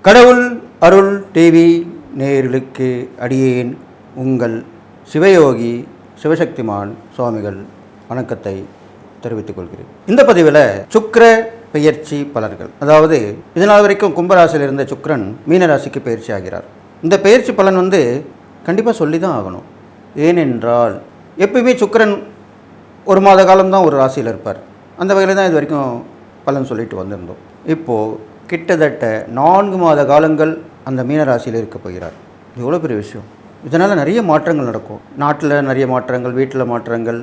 கடவுள் அருள் டிவி நேயர்களுக்கு அடியேன் உங்கள் சிவயோகி சிவசக்திமான் சுவாமிகள் வணக்கத்தை தெரிவித்துக் கொள்கிறேன். இந்த பதிவில் சுக்கிர பெயர்ச்சி பலன்கள், அதாவது இதனால் வரைக்கும் கும்பராசியில் இருந்த சுக்கிரன் மீனராசிக்கு பயிற்சி ஆகிறார். இந்த பயிற்சி பலன் கண்டிப்பாக சொல்லி தான் ஆகணும். ஏனென்றால் எப்பயுமே சுக்கிரன் ஒரு மாத காலம்தான் ஒரு ராசியில் இருப்பார். அந்த வகையில் தான் இது வரைக்கும் பலன் சொல்லிட்டு வந்திருந்தோம். இப்போது கிட்டத்தட்ட 4 மாத காலங்கள் அந்த மீனராசியில் இருக்க போகிறார். இது எவ்வளோ பெரிய விஷயம். இதனால் நிறைய மாற்றங்கள் நடக்கும். நாட்டில் நிறைய மாற்றங்கள், வீட்டில் மாற்றங்கள்,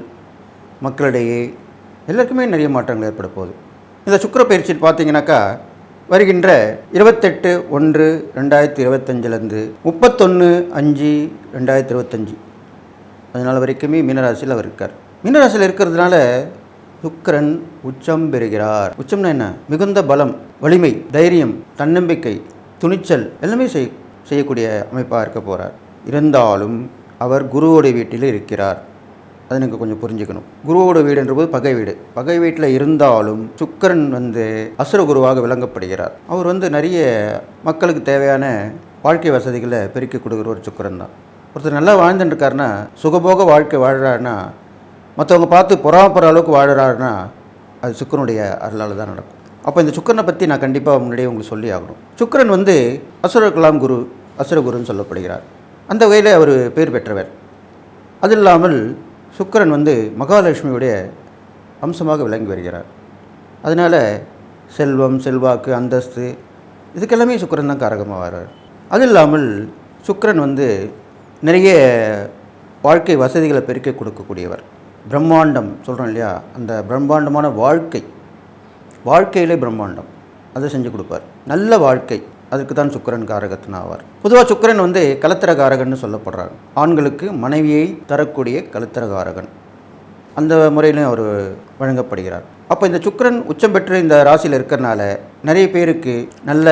மக்களிடையே எல்லாருக்குமே நிறைய மாற்றங்கள் ஏற்பட போகுது. இந்த சுக்கிர பயிற்சி பார்த்தீங்கன்னாக்கா வருகின்ற 28/1/2025 31/5/2025 அதனால் வரைக்குமே மீனராசியில் அவர் இருக்கார். மீனராசியில் இருக்கிறதுனால சுக்கிரன் உச்சம் பெறுகிறார். உச்சம்னா என்ன? மிகுந்த பலம், வலிமை, தைரியம், தன்னம்பிக்கை, துணிச்சல் எல்லாமே செய்யக்கூடிய அமைப்பாக இருக்க போகிறார். இருந்தாலும் அவர் குருவோடைய வீட்டில் இருக்கிறார். அதை நீங்கள் கொஞ்சம் புரிஞ்சுக்கணும். குருவோட வீடுன்றபோது பகை வீடு. பகை வீட்டில் இருந்தாலும் சுக்கிரன் அசுர குருவாக விளங்கப்படுகிறார். அவர் நிறைய மக்களுக்கு தேவையான வாழ்க்கை வசதிகளை பெருக்கி கொடுக்குற ஒரு சுக்கிரன் தான். ஒருத்தர் நல்லா வாழ்ந்துட்டுருக்காருன்னா, சுகபோக வாழ்க்கை வாழ்கிறாருன்னா, மற்றவங்க பார்த்து பொறாமப்படுற அளவுக்கு வாழ்கிறாருன்னா அது சுக்கிரனுடைய அருளால் தான் நடக்கும். அப்போ இந்த சுக்கிரனை பற்றி நான் கண்டிப்பாக முன்னாடியே உங்களுக்கு சொல்லி ஆகணும். சுக்கிரன் அசுரகலாம் குரு, அசுரகுருன்னு சொல்லப்படுகிறார். அந்த வகையில் அவர் பேர் பெற்றவர். அது இல்லாமல் சுக்கிரன் மகாலட்சுமியுடைய அம்சமாக விளங்கி வருகிறார். அதனால் செல்வம், செல்வாக்கு, அந்தஸ்து இதுக்கெல்லாமே சுக்கிரன் தான் காரகமாக வர்றார். அது இல்லாமல் சுக்கிரன் நிறைய வாழ்க்கை வசதிகளை பெருக்கி கொடுக்கக்கூடியவர். பிரம்மாண்டம் சொல்கிறோம் இல்லையா, அந்த பிரம்மாண்டமான வாழ்க்கையிலே பிரம்மாண்டம் அதை செஞ்சு கொடுப்பார். நல்ல வாழ்க்கை, அதுக்கு தான் சுக்கிரன் காரகத்தின் ஆவார். பொதுவாக சுக்கிரன் கலத்திர காரகன்னு சொல்லப்படுறார். ஆண்களுக்கு மனைவியை தரக்கூடிய கலத்திர காரகன், அந்த முறையிலும் அவர் வழங்கப்படுகிறார். அப்போ இந்த சுக்கிரன் உச்சம் பெற்று இந்த ராசியில் இருக்கிறனால நிறைய பேருக்கு நல்ல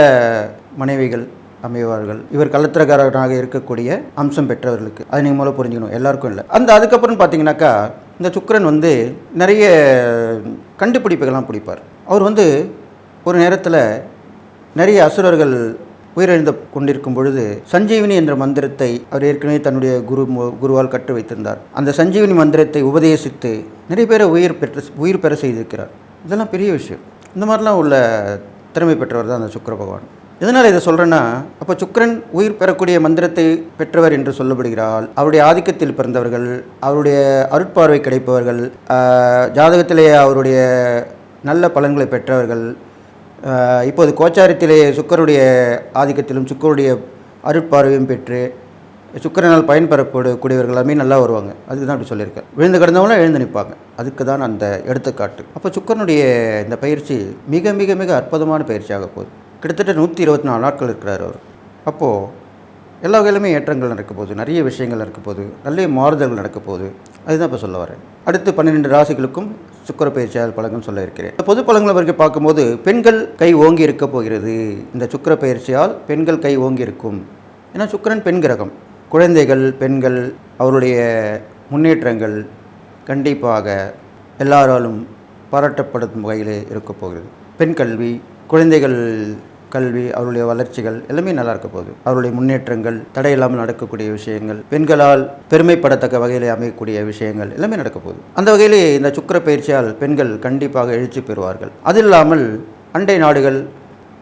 மனைவிகள் அமைவார்கள். இவர் கலத்திரகாரனாக இருக்கக்கூடிய அம்சம் பெற்றவர்களுக்கு. அது நீங்கள் மூலம் புரிஞ்சுக்கணும், எல்லாருக்கும் இல்லை. அதுக்கப்புறம் பார்த்தீங்கன்னாக்கா இந்த சுக்கிரன் நிறைய கண்டுபிடிப்புகள்லாம் பிடிப்பார். அவர் ஒரு நேரத்தில் நிறைய அசுரர்கள் உயிரிழந்து கொண்டிருக்கும் பொழுது சஞ்சீவினி என்ற மந்திரத்தை அவர் ஏற்கனவே தன்னுடைய குருவால் கற்று வைத்திருந்தார். அந்த சஞ்சீவினி மந்திரத்தை உபதேசித்து நிறைய பேரை உயிர் பெற செய்திருக்கிறார். இதெல்லாம் பெரிய விஷயம். இந்த மாதிரிலாம் உள்ள திறமை பெற்றவர் தான் அந்த சுக்கிர பகவான். எதனால் இதை சொல்கிறேன்னா, அப்போ சுக்கிரன் உயிர் பெறக்கூடிய மந்திரத்தை பெற்றவர் என்று சொல்லப்படுகிறாள். அவருடைய ஆதிக்கத்தில் பிறந்தவர்கள், அவருடைய அருட்பார்வை கிடைப்பவர்கள், ஜாதகத்திலே அவருடைய நல்ல பலன்களை பெற்றவர்கள், இப்போது கோச்சாரத்திலே சுக்கிரனுடைய ஆதிக்கத்திலும் சுக்கிரனுடைய அருட்பார்வையும் பெற்று சுக்கிரனால் பயன்பெறக்கூடியவர்கள் எல்லாமே நல்லா வருவாங்க. அதுக்கு தான் அப்படி சொல்லியிருக்கேன். விழுந்து கிடந்தவங்களும் எழுந்து நிற்பாங்க. அதுக்கு தான் அந்த எடுத்துக்காட்டு. அப்போ சுக்கிரனுடைய இந்த பயிற்சி மிக மிக மிக அற்புதமான பயிற்சியாக போகுது. கிட்டத்தட்ட 124 நாட்கள் இருக்கிறார் அவர். அப்போது எல்லா வகையிலுமே ஏற்றங்கள் நடக்க போகுது, நிறைய விஷயங்கள் நடக்க போகுது, நல்ல மாறுதல்கள் நடக்க போகுது. அதுதான் இப்போ சொல்ல வரேன். அடுத்து 12 ராசிகளுக்கும் சுக்கிர பயிற்சியால் பலன்கள் சொல்ல இருக்கிறேன். பொது பலன்களை வரைக்கும் பார்க்கும்போது பெண்கள் கை ஓங்கி இருக்க போகிறது. இந்த சுக்கிர பயிற்சியால் பெண்கள் கை ஓங்கி இருக்கும். ஏன்னா சுக்கிரன் பெண் கிரகம். குழந்தைகள், பெண்கள், அவருடைய முன்னேற்றங்கள் கண்டிப்பாக எல்லாராலும் பாராட்டப்படும் வகையில் இருக்க போகிறது. பெண் கல்வி, குழந்தைகள் கல்வி, அவருடைய வளர்ச்சிகள் எல்லாமே நல்லா இருக்க போகுது. அவருடைய முன்னேற்றங்கள், தடையில்லாமல் நடக்கக்கூடிய விஷயங்கள், பெண்களால் பெருமைப்படத்தக்க வகையில் அமையக்கூடிய விஷயங்கள் எல்லாமே நடக்க போகுது. அந்த வகையிலே இந்த சுக்கிர பயிற்சியால் பெண்கள் கண்டிப்பாக எழுச்சி பெறுவார்கள். அது இல்லாமல் அண்டை நாடுகள்,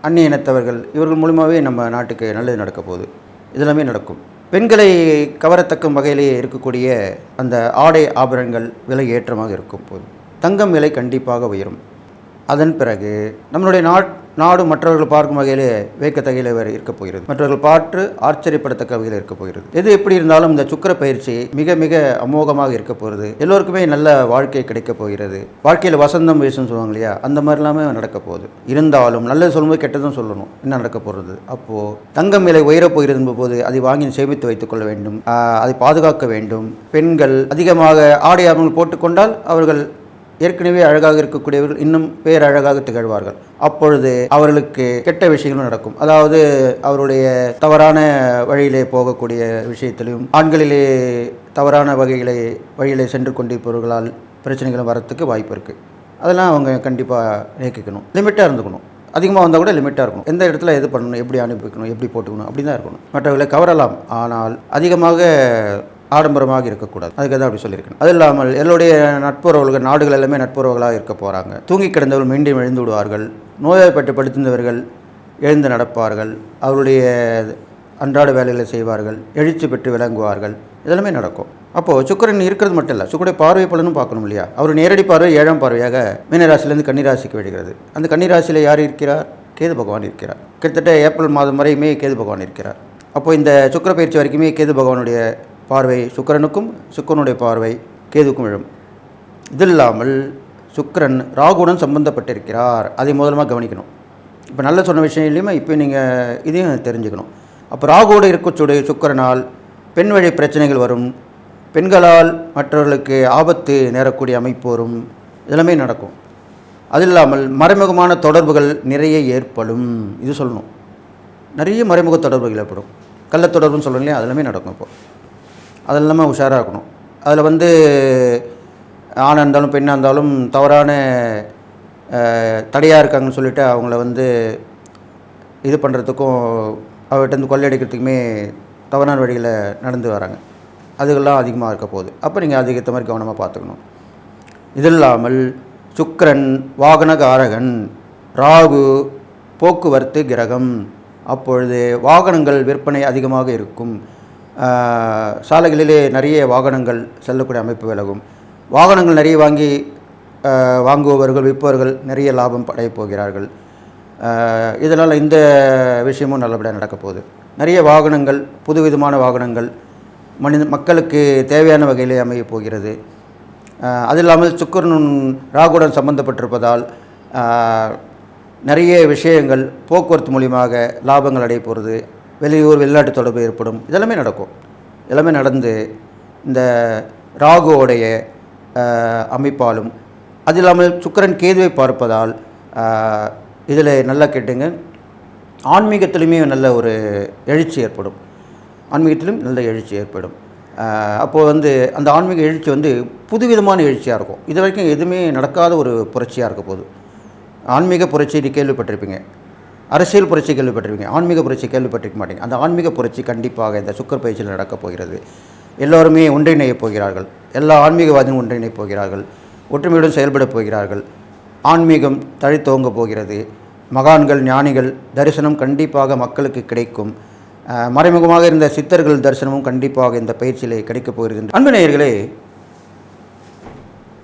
அந்நிய இனத்தவர்கள் இவர்கள் மூலமாகவே நம்ம நாட்டுக்கு நல்லது நடக்க போகுது. இதெல்லாமே நடக்கும். பெண்களை கவரத்தக்க வகையிலே இருக்கக்கூடிய அந்த ஆடை ஆபரணங்கள் விலை ஏற்றமாக இருக்கும் போது தங்கம் விலை கண்டிப்பாக உயரும். அதன் பிறகு நம்மளுடைய நாடு மற்றவர்கள் பார்க்கும் வகையிலே வேக்கத்தகையில் இருக்க போகிறது. மற்றவர்கள் பார்த்து ஆச்சரியப்படத்தக்க வகையில் இருக்க போகிறது. எது எப்படி இருந்தாலும் இந்த சுக்கிர பயிற்சி மிக மிக அமோகமாக இருக்க போகிறது. எல்லோருக்குமே நல்ல வாழ்க்கை கிடைக்க போகிறது. வாழ்க்கையில் வசந்தம் வீசுன்னு சொல்லுவாங்க இல்லையா, அந்த மாதிரி எல்லாமே நடக்க போகுது. இருந்தாலும் நல்லது சொல்லும்போது கெட்டதும் சொல்லணும். என்ன நடக்க போகிறது? அப்போது தங்கம் விலை உயரப் போகிறது போது அதை வாங்கி சேமித்து வைத்துக் கொள்ள வேண்டும், அதை பாதுகாக்க வேண்டும். பெண்கள் அதிகமாக ஆடை ஆபரணங்கள் போட்டுக்கொண்டால் அவர்கள் ஏற்கனவே அழகாக இருக்கக்கூடியவர்கள் இன்னும் பேரழகாக திகழ்வார்கள். அப்பொழுது அவர்களுக்கு கெட்ட விஷயங்களும் நடக்கும். அதாவது அவருடைய தவறான வழியிலே போகக்கூடிய விஷயத்திலும், ஆண்களிலே தவறான வழியிலே சென்று கொண்டிருப்பவர்களால் பிரச்சனைகளும் வரத்துக்கு வாய்ப்பு இருக்குது. அதெல்லாம் அவங்க கண்டிப்பாக நீக்கிக்கணும், லிமிட்டாக இருந்துக்கணும். அதிகமாக வந்தால் கூட லிமிட்டாக இருக்கணும். எந்த இடத்துல எது பண்ணணும், எப்படி அனுப்பிக்கணும், எப்படி போட்டுக்கணும், அப்படி தான் இருக்கணும். மற்றவர்களை கவரலாம், ஆனால் அதிகமாக ஆடம்பரமாக இருக்கக்கூடாது. அதுக்கு தான் அப்படி சொல்லியிருக்கேன். அது இல்லாமல் எல்லோருடைய நட்புறவுகள், நாடுகள் எல்லாமே நட்புறவுகளாக இருக்க போகிறாங்க. தூங்கி கிடந்தவர்கள் மீண்டும் எழுந்து விடுவார்கள். நோய்வாய்ப்பட்டு படுத்திருந்தவர்கள் எழுந்து நடப்பார்கள். அவருடைய அன்றாட வேலைகளை செய்வார்கள். எழுச்சி பெற்று விளங்குவார்கள். இதெல்லாமே நடக்கும். அப்போது சுக்கிரன் இருக்கிறது மட்டும் இல்லை, சுக்கிரனுடைய பார்வை பலனும் பார்க்கணும் இல்லையா? அவர் நேரடி பார்வை 7ஆம் பார்வையாக மீனராசிலேருந்து கன்னிராசிக்கு விடுகிறது. அந்த கன்னிராசியில் யார் இருக்கிறார்? கேது பகவான் இருக்கிறார். கிட்டத்தட்ட ஏப்ரல் மாதம் வரையுமே கேது பகவான் இருக்கிறார். அப்போது இந்த சுக்கிர பயிற்சி வரைக்குமே கேது பகவானுடைய பார்வை சுக்கிரனுக்கும், சுக்கிரனுடைய பார்வை கேதுக்கும் விழும். இது இல்லாமல் சுக்கிரன் ராகுடன் சம்பந்தப்பட்டிருக்கிறார். அதை முதலமாக கவனிக்கணும். இப்போ நல்ல சொன்ன விஷயம் இல்லையுமா, இப்போ நீங்கள் இதையும் தெரிஞ்சுக்கணும். அப்போ ராகுவோடு இருக்கக்கூடிய சுக்கிரனால் பெண் வழி பிரச்சனைகள் வரும். பெண்களால் மற்றவர்களுக்கு ஆபத்து நேரக்கூடிய அமைப்பு வரும். இதெல்லாமே நடக்கும். அது இல்லாமல் மறைமுகமான தொடர்புகள் நிறைய ஏற்படும். இது சொல்லணும். நிறைய மறைமுக தொடர்புகள் ஏற்படும். கள்ள தொடர்புன்னு சொல்கிறோம் இல்லையா, அதெல்லாமே நடக்கும். இப்போது அது இல்லாமல் உஷாராக இருக்கணும். அதில் ஆணாக இருந்தாலும் பெண்ணாக இருந்தாலும் தவறான தடையாக இருக்காங்கன்னு சொல்லிவிட்டு அவங்கள இது பண்ணுறதுக்கும் அவர்கிட்ட கொள்ளையடிக்கிறதுக்குமே தவறான வழியில் நடந்து வராங்க. அதுக்கெல்லாம் அதிகமாக இருக்க போகுது. அப்போ நீங்கள் அதுக்கேற்ற மாதிரி கவனமாக பார்த்துக்கணும். இது இல்லாமல் சுக்கிரன் வாகனகாரகன், ராகு போக்குவரத்து கிரகம். அப்பொழுது வாகனங்கள் விற்பனை அதிகமாக இருக்கும். சாலைகளிலே நிறைய வாகனங்கள் செல்லக்கூடிய அமைப்பு விலகும். வாகனங்கள் நிறைய வாங்குபவர்கள் விற்பவர்கள் நிறைய லாபம் அடையப் போகிறார்கள். இதனால் இந்த விஷயமும் நல்லபடியாக நடக்க போகுது. நிறைய வாகனங்கள், புதுவிதமான வாகனங்கள் மக்களுக்கு தேவையான வகையிலே அமையப் போகிறது. அது இல்லாமல் சுக்கிரன் ராகுடன் சம்பந்தப்பட்டிருப்பதால் நிறைய விஷயங்கள் போக்குவரத்து மூலியமாக லாபங்கள் அடைய போகிறது. வெளியூர் வெளிநாட்டு தொடர்பு ஏற்படும். இதெல்லாமே நடக்கும். எல்லாமே நடந்து இந்த ராகுவோடைய அமைப்பாலும், அது இல்லாமல் சுக்கிரன் கேதுவை பார்ப்பதால் இதில் நல்லா கேட்டுங்க, ஆன்மீகத்திலுமே நல்ல ஒரு எழுச்சி ஏற்படும். ஆன்மீகத்திலும் நல்ல எழுச்சி ஏற்படும். அப்போது அந்த ஆன்மீக எழுச்சி புதுவிதமான எழுச்சியாக இருக்கும். இது வரைக்கும் எதுவுமே நடக்காத ஒரு புரட்சியாக இருக்க போகுது. ஆன்மீக புரட்சி கேள்விப்பட்டிருப்பீங்க, அரசியல் புரட்சி கேள்விப்பட்டிருப்பீங்க, ஆன்மீக புரட்சி கேள்விப்பட்டிருக்க மாட்டீங்க. அந்த ஆன்மீக புரட்சி கண்டிப்பாக இந்த சுக்கிர பயிற்சியில் நடக்கப் போகிறது. எல்லோருமே ஒன்றிணையப் போகிறார்கள். எல்லா ஆன்மீகவாதியும் ஒன்றிணையப் போகிறார்கள். ஒற்றுமையுடன் செயல்பட போகிறார்கள். ஆன்மீகம் தழைத்தோங்க போகிறது. மகான்கள், ஞானிகள் தரிசனம் கண்டிப்பாக மக்களுக்கு கிடைக்கும். மறைமுகமாக இருந்த சித்தர்கள் தரிசனமும் கண்டிப்பாக இந்த பயிற்சியிலே கிடைக்கப் போகிறது. அன்பு நேயர்களே,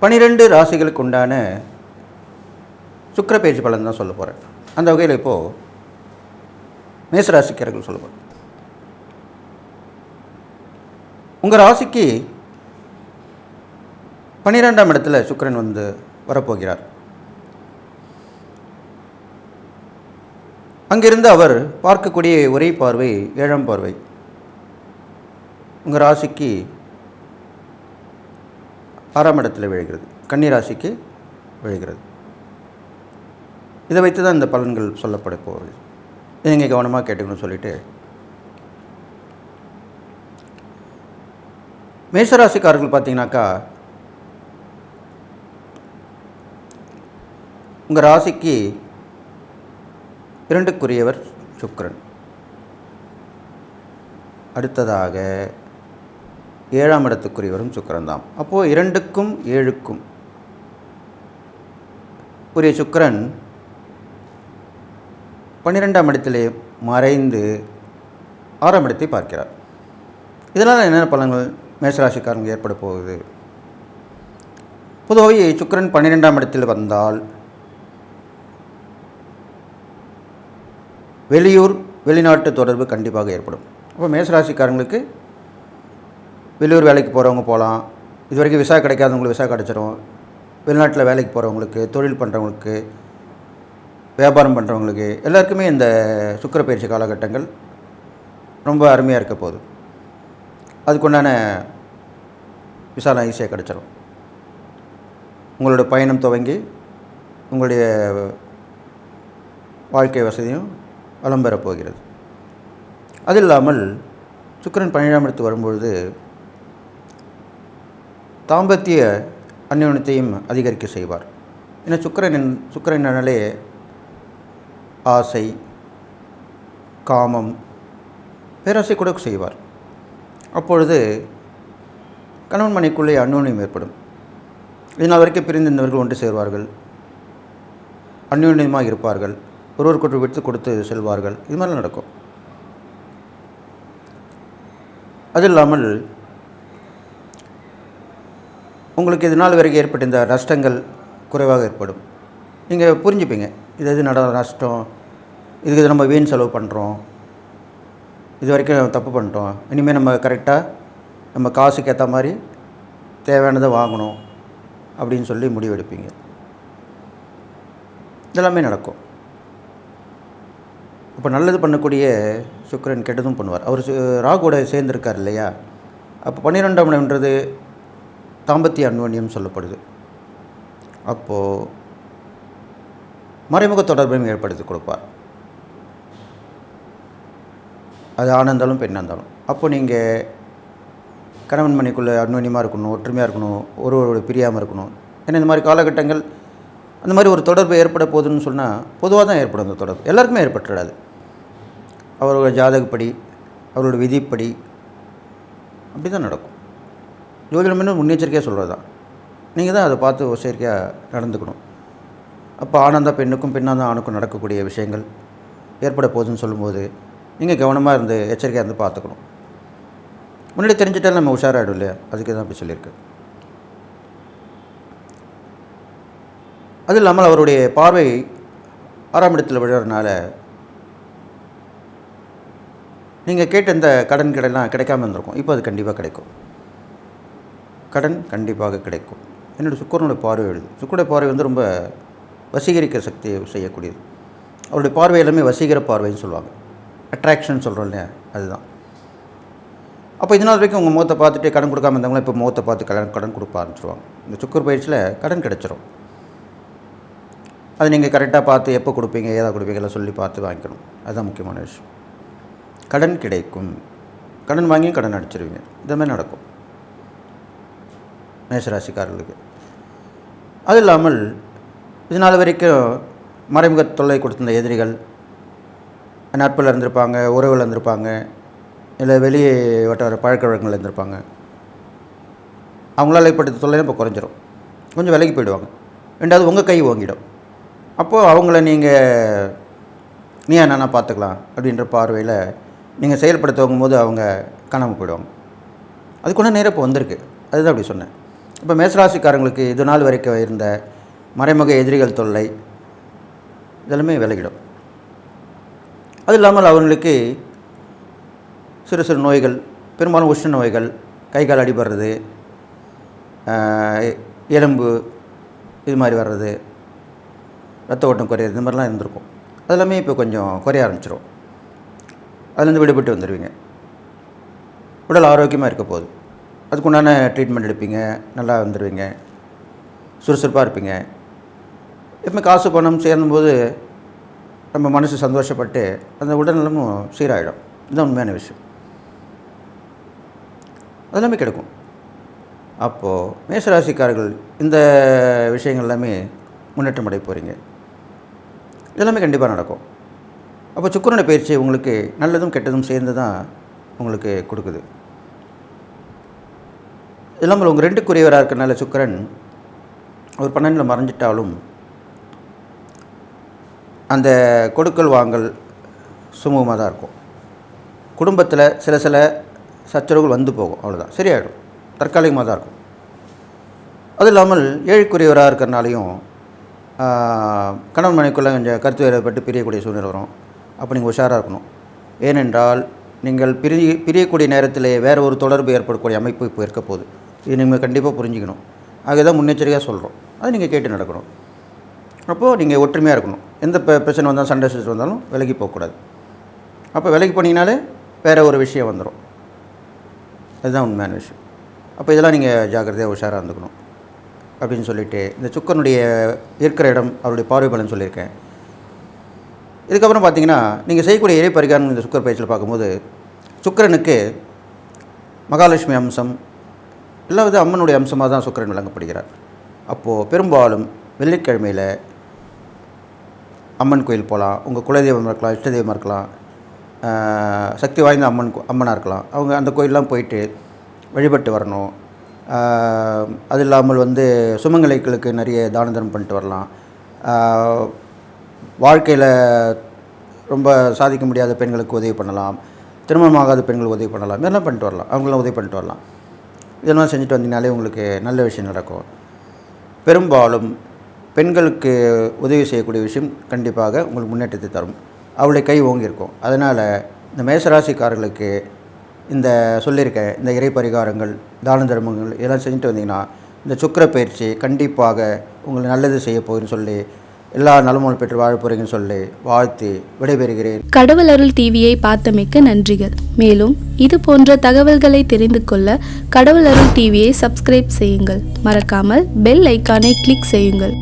12 ராசிகளுக்கு உண்டான சுக்கிர பயிற்சி பலன் தான் சொல்ல போகிறேன். அந்த வகையில் இப்போது மேசராசிக்காரர்கள் சொல்ல போகிறேன். உங்கள் ராசிக்கு 12ஆம் இடத்துல சுக்கிரன் வரப்போகிறார். அங்கிருந்து அவர் பார்க்கக்கூடிய ஒரே பார்வை 7ஆம் பார்வை உங்கள் ராசிக்கு 6ஆம் இடத்துல விழுகிறது. கன்னி ராசிக்கு விழுகிறது. இதை வைத்து தான் இந்த பலன்கள் சொல்லப்பட போகுது. இதை நீங்கள் கவனமாக கேட்டுக்கணும்னு சொல்லிட்டு, மேசராசிக்காரர்கள் பார்த்தீங்கன்னாக்கா உங்கள் ராசிக்கு 2க்குரியவர் சுக்கிரன். அடுத்ததாக 7ஆம் இடத்துக்குரியவரும் சுக்கிரன் தான். அப்போது 2க்கும் 7க்கும் உரிய சுக்கிரன் 12ஆம் இடத்திலே மறைந்து 6ஆம் இடத்தை பார்க்கிறார். இதனால் என்னென்ன பலன்கள் மேசராசிக்காரங்க ஏற்பட போகுது? பொதுவாகவே சுக்கிரன் 12ஆம் இடத்தில் வந்தால் வெளியூர் வெளிநாட்டு தொடர்பு கண்டிப்பாக ஏற்படும். அப்போ மேசராசிக்காரங்களுக்கு வெளியூர் வேலைக்கு போகிறவங்க போகலாம். இது வரைக்கும் விசா கிடைக்காதவங்களுக்கு விசா கிடச்சிரும். வெளிநாட்டில் வேலைக்கு போகிறவங்களுக்கு, தொழில் பண்ணுறவங்களுக்கு, வியாபாரம் பண்ணுறவங்களுக்கு எல்லாருக்குமே இந்த சுக்கிர பயிற்சி காலகட்டங்கள் ரொம்ப அருமையாக இருக்க போகுது. அதுக்குண்டான விசாலாம் ஈஸியாக கிடச்சிடும். உங்களோட பயணம் துவங்கி உங்களுடைய வாழ்க்கை வசதியும் வளம் பெறப்போகிறது. அது இல்லாமல் சுக்கிரன் 12ஆம் இடத்துக்கு வரும்பொழுது தாம்பத்திய அந்யோன்யத்தையும் அதிகரிக்க செய்வார். ஏன்னா சுக்கிரனாலே ஆசை, காமம், பேராசை கூட செய்வார். அப்பொழுது கணவன் மனைக்குள்ளே அந்யோன்யம் ஏற்படும். இதனால் வரைக்கும் பிரிந்திருந்தவர்கள் ஒன்று சேர்வார்கள், அந்யோன்யமாக இருப்பார்கள், ஒருவருக்கொரு விட்டு கொடுத்து செல்வார்கள். இது மாதிரிலாம் நடக்கும். அது இல்லாமல் உங்களுக்கு இது நாள் வரைக்கும் ஏற்பட்ட இந்த நஷ்டங்கள் குறைவாக ஏற்படும். நீங்கள் புரிஞ்சுப்பீங்க, இது நஷ்டம், இதுக்கு நம்ம வீண் செலவு பண்ணுறோம், இது வரைக்கும் தப்பு பண்ணிட்டோம், இனிமேல் நம்ம கரெக்டாக நம்ம காசுக்கு ஏற்ற மாதிரி தேவையானதை வாங்கணும் அப்படின்னு சொல்லி முடிவெடுப்பீங்க. இதெல்லாமே நடக்கும். இப்போ நல்லது பண்ணக்கூடிய சுக்கிரன் கெட்டதும் பண்ணுவார். அவர் ராகுவோட சேர்ந்துருக்கார் இல்லையா? அப்போ 12ஆம் இடம்ன்றது தாம்பத்திய அந்யோன்யம் சொல்லப்படுது. அப்போது மறைமுக தொடர்பையும் ஏற்படுத்தி கொடுப்பார். அது ஆணாக இருந்தாலும் பெண்ணாக இருந்தாலும். அப்போ நீங்கள் கணவன் மனைக்குள்ளே அந்யோன்யமாக இருக்கணும், ஒற்றுமையாக இருக்கணும், ஒருவரோட பிரியாமல் இருக்கணும். ஏன்னா இந்த மாதிரி காலகட்டங்கள் அந்த மாதிரி ஒரு தொடர்பு ஏற்பட போகுதுன்னு சொன்னால் பொதுவாக தான் ஏற்படும். அந்த தொடர்பு எல்லாருக்குமே ஏற்பட்டுடாது. அவரோட ஜாதகப்படி, அவரோட விதிப்படி அப்படி தான் நடக்கும். ஜோதிடம் இன்னும் முன்னெச்சரிக்கையாக சொல்கிறது தான். நீங்கள் தான் அதை பார்த்து எச்சரிக்கையாக நடந்துக்கணும். அப்போ ஆனந்தா பெண்ணுக்கும் பெண்ணாக ஆணுக்கும் நடக்கக்கூடிய விஷயங்கள் ஏற்பட போகுதுன்னு சொல்லும்போது நீங்கள் கவனமாக இருந்து எச்சரிக்கையாக இருந்து பார்த்துக்கணும். முன்னாடி தெரிஞ்சிட்டாலும் நம்ம உஷாராகிடும் இல்லையா? அதுக்கு தான் அப்படி சொல்லியிருக்கு. அது இல்லாமல் அவருடைய பார்வை 6ஆம் இடத்தில் விழுறதுனால நீங்கள் கேட்ட இந்த கடன் கிடைக்காமல் இருந்திருக்கும். இப்போ அது கண்டிப்பாக கிடைக்கும். கடன் கண்டிப்பாக கிடைக்கும். என்னுடைய சுக்கிரனுடைய பார்வை எழுது. சுக்கிரனுடைய பார்வை ரொம்ப வசீகரிக்க சக்தியை செய்யக்கூடியது. அவருடைய பார்வை எல்லாமே வசீகர பார்வைன்னு சொல்லுவாங்க. அட்ராக்ஷன் சொல்கிறோம் இல்லையா? அதுதான். அப்போ இதனால் வரைக்கும் உங்கள் முகத்தை பார்த்துட்டு கடன் கொடுக்காம இருந்தவங்களும் இப்போ முகத்தை பார்த்து கடன் கொடுக்க ஆரம்பிச்சிருவாங்க. இந்த சுக்கிர பயிற்சியில் கடன் கிடைச்சிரும். அது நீங்கள் கரெக்டாக பார்த்து எப்போ கொடுப்பீங்க, ஏதாவது கொடுப்பீங்க எல்லாம் சொல்லி பார்த்து வாங்கிக்கணும். அதுதான் முக்கியமான விஷயம். கடன் கிடைக்கும். கடன் வாங்கி கடன் அடிச்சிருவீங்க. இந்த மாதிரி நடக்கும் மேஷராசிக்காரர்களுக்கு. அது இல்லாமல் இதனால் வரைக்கும் மறைமுக தொல்லை கொடுத்திருந்த எதிரிகள் நட்பில் இருந்திருப்பாங்க, உறவில் இருந்திருப்பாங்க, இல்லை வெளியே வட்டார பழக்க வழக்கங்கள் இருந்திருப்பாங்க. அவங்களால் ஏற்பட்ட தொல்லையும் இப்போ குறைஞ்சிரும். கொஞ்சம் விலகி போயிடுவாங்க. ரெண்டாவது உங்கள் கை ஓங்கிடும். அப்போது அவங்கள நீ என்னென்னா பார்த்துக்கலாம் அப்படின்ற பார்வையில் நீங்கள் செயல்பட துவங்கும்போது அவங்க காணாமல் போயிடுவாங்க. அதுக்கு ஒன்று நேரம் இப்போ வந்திருக்கு. அதுதான் அப்படி சொன்னேன். இப்போ மேஷராசிக்காரங்களுக்கு இது நாள் வரைக்கும் இருந்த மறைமுக எதிரிகள் தொல்லை இதெல்லாமே விலகிடும். அது இல்லாமல் அவங்களுக்கு சிறு சிறு நோய்கள், பெரும்பாலும் உஷ்ண நோய்கள், கை கால் அடிபடுறது, எலும்பு இது மாதிரி வர்றது, ரத்த ஓட்டம் குறையிறது, இது மாதிரிலாம் இருந்திருக்கும். அதெல்லாமே இப்போ கொஞ்சம் குறைய ஆரம்பிச்சிடும். அதுலேருந்து விடுபட்டு வந்துடுவீங்க. உடல் ஆரோக்கியமாக இருக்க போகுது. அதுக்குண்டான ட்ரீட்மெண்ட் எடுப்பீங்க, நல்லா வந்துடுவீங்க, சுறுசுறுப்பாக இருப்பீங்க. எப்பவுமே காசு பணம் சேரும்போது நம்ம மனசு சந்தோஷப்பட்டு அந்த உடல்நலமும் சீராகிடும். இதுதான் உண்மையான விஷயம். அதெல்லாமே கிடைக்கும். அப்போது மேஷராசிக்காரர்கள் இந்த விஷயங்கள் எல்லாமே முன்னேற்றம் அடைய போகிறீங்க. இதெல்லாமே கண்டிப்பாக நடக்கும். அப்போ சுக்கிரனுடைய பயிற்சி உங்களுக்கு நல்லதும் கெட்டதும் சேர்ந்து தான் உங்களுக்கு கொடுக்குது. இல்லாமல் உங்கள் 2க்குரியவராக இருக்கிறனால சுக்கிரன் ஒரு 12 மறைஞ்சிட்டாலும் அந்த கொடுக்கல் வாங்கல் சுமூகமாக தான் இருக்கும். குடும்பத்தில் சில சச்சரவுகள் வந்து போகும், அவ்வளோதான், சரியாயிடும். தற்காலிகமாக தான் இருக்கும். அது இல்லாமல் 7க்குரியவராக இருக்கிறனாலையும் கணவன் மனைக்குள்ளே கொஞ்சம் கருத்து வேறுபட்டு பிரியக்கூடிய சூழ்நிலை வரும். அப்போ நீங்கள் உஷாராக இருக்கணும். ஏனென்றால் நீங்கள் பிரியக்கூடிய நேரத்தில் வேறு ஒரு தொடர்பு ஏற்படக்கூடிய அமைப்பு இப்போ இருக்க போகுது. இது நீங்கள் கண்டிப்பாக புரிஞ்சுக்கணும். அதுதான் முன்னெச்சரிக்கையாக சொல்கிறோம். அது நீங்கள் கேட்டு நடக்கணும். அப்போது நீங்கள் ஒற்றுமையாக இருக்கணும். எந்த பிரச்சனை வந்தாலும் சண்டை சச்சரவு வந்தாலும் விலகி போகக்கூடாது. அப்போ விலகி போனீங்கனாலே வேறு ஒரு விஷயம் வந்துடும். அதுதான் உண்மையான விஷயம். அப்போ இதெல்லாம் நீங்கள் ஜாக்கிரதையாக உஷாராக இருந்துக்கணும் அப்படின்னு சொல்லிவிட்டு இந்த சுக்கிரனுடைய இருக்கிற இடம் அவருடைய பார்வை பலன் சொல்லியிருக்கேன். இதுக்கப்புறம் பார்த்தீங்கன்னா நீங்கள் செய்யக்கூடிய இறை பரிகாரம் இந்த சுக்கிர பயிற்சியில் பார்க்கும்போது சுக்கிரனுக்கு மகாலட்சுமி அம்சம் எல்லா வித அம்மனுடைய அம்சமாக தான் சுக்கிரன் விளங்கப்படுகிறார். அப்போது பெரும்பாலும் வெள்ளிக்கிழமையில் அம்மன் கோயில் போகலாம். உங்கள் குலதெய்வம் இருக்கலாம், இஷ்ட தெய்வமாக இருக்கலாம், சக்தி வாய்ந்த அம்மனாக இருக்கலாம். அவங்க அந்த கோயிலெலாம் போயிட்டு வழிபட்டு வரணும். அது இல்லாமல் சுமங்கலிகளுக்கு நிறைய தான தர்மம் பண்ணிட்டு வரலாம். வாழ்க்கையில் ரொம்ப சாதிக்க முடியாத பெண்களுக்கு உதவி பண்ணலாம். திருமணமாகாத பெண்களுக்கு உதவி பண்ணலாம். இதெல்லாம் பண்ணிட்டு வரலாம். அவங்களாம் உதவி பண்ணிட்டு வரலாம். இதெல்லாம் செஞ்சுட்டு வந்தீங்கனாலே உங்களுக்கு நல்ல விஷயம் நடக்கும். பெரும்பாலும் பெண்களுக்கு உதவி செய்யக்கூடிய விஷயம் கண்டிப்பாக உங்களுக்கு முன்னேற்றத்தை தரும். அவளுடைய கை ஓங்கியிருக்கும். அதனால் இந்த மேசராசிக்காரர்களுக்கு இந்த சொல்லியிருக்க இந்த இறை பரிகாரங்கள், தான தர்மங்கள் இதெல்லாம் செஞ்சுட்டு வந்தீங்கன்னா இந்த சுக்கிர பயிற்சி கண்டிப்பாக உங்களுக்கு நல்லது செய்ய போகுதுன்னு சொல்லி, எல்லா நலமும் பெற்று வாழ போகிறீங்கன்னு சொல்லி வாழ்த்தி விடைபெறுகிறேன். கடவுள் அருள் டிவியை பார்த்தமைக்க நன்றிகள். மேலும் இது போன்ற தகவல்களை தெரிந்து கொள்ள கடவுள் அருள் டிவியை சப்ஸ்கிரைப் செய்யுங்கள். மறக்காமல் பெல் ஐக்கானை கிளிக் செய்யுங்கள்.